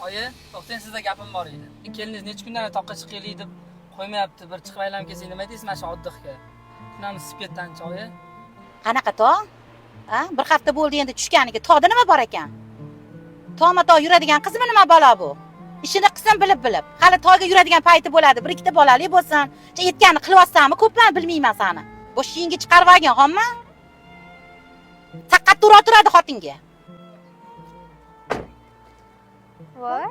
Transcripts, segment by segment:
Oyi, to'xtang, sizda gapim bor edi. Keliniz necha kundan toqqa chiqaylik deb qo'ymayapti. Bir chiqib aylanib kelsak nima deysiz mana shu oddiqga? Kunamiz isib ketdi oyi. Qanaqa tog'? Ha? Bir hafta bo'ldi endi tushganiga. Tog'da nima bor ekan? Tog'ma-tog' yuradigan qizmi nima balo bu? Ishini qilsin bilib. Hali tog'ga yuradigan payti bo'ladi. Bir ikkita bolali bo'lsin. Yetganini qilyapsanmi? Ko'plar bilmayman seni. Boshingga chiqarib olgan, xomma? Taqqat turadi xotinga. Voy,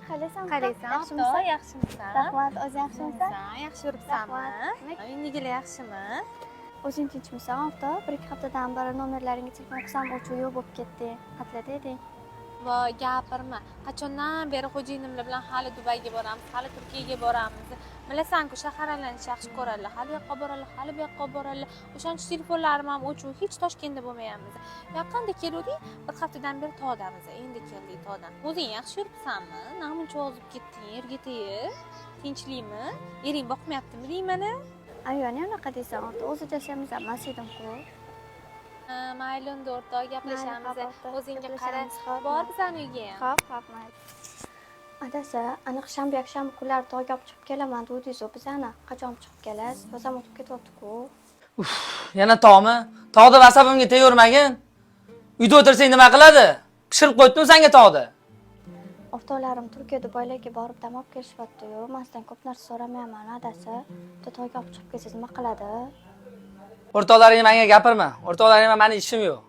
qalaysan? Yaxshimisan? Rahmat, o'zi yaxshimisan? Yaxshi yuribsanmi? Uyingdagilar yaxshimi? O'zing tinchmisan, Ofto? 1-2 haftadan beri nomerlaringga telefon qilsam, o'chib yo'q bo'lib ketdi. Xatlarda eding. Voy, gapirma. Qachondan beri xo'jayinimlar bilan hali Dubayga boramiz, hali Turkiyaga boramiz. Bilasan-ku, shahar aylanish yaxshi ko'radilar. Hali bu yoqqa boradilar, hali bu yoqqa boradilar. O'shancha telefonlarim ham o'chiq, hech Toshkentda bo'lmayapmiz. Yaqinda keldik, bir haftadan beri tog'damiz. Endi keldik tog'dan. O'zing yaxshi yuribsanmi? Namuncha ozib ketding, yerga tegib. Tinchlikmi? Ering boqmayaptimi deymani? Ayoni anaqa deysan, Ofto, o'zi yashaymiz emas edim-ku. Mayli, unda o'rtoq gaplashamiz. O'zingga qara. Gaplashamiz, Bor bizani uyga ham. Xo'p, mayli. Adasi, aniq shanba yakshanba kunlari tog'ga olib chiqib kelaman dedingiz-ku, bizani qachon olib chiqib kelasiz? O'zim o'tib ketyapti-ku. Yana tog'mi? Tog'da asabimga tegurmagin. Uyda o'tirsang nima qiladi? Pishirib qo'ydimmi senga tog'da? Oftolarim Turkiya Dubaylarga borib dam olib kelishyapti-yu. Men sizdan ko'p narsa so'ramayman, adasi. Tog'ga olib chiqib kelsangiz nima qiladi? O'rtoqlaring menga gapirma. O'rtoqlaring meni ishim yo'q.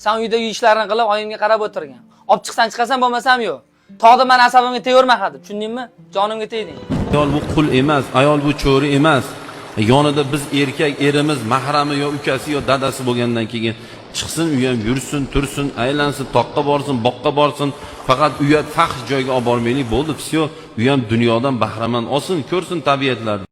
Sen uyda uy ishlarini qilib, oyimga qarab o'tirgan. Olib chiqsan chiqasan, bo'lmasam yo'q. Tog'da men asabimga tegurma hadi. Tushundingmi? Jonimga tegding. Ayol bu qul emas, ayol bu cho'ri emas. Yonida biz erkak erimiz, mahrami yo ukasi yo dadasi bo'lgandan keyin chiqsin, u ham yursin, tursin, aylansin, toqqa borsin, boqqa borsin. Faqat uyat faxsh joyga olib bormaylik bo'ldi, всё. U ham dunyodan bahramand olsin, ko'rsin tabiatlarni.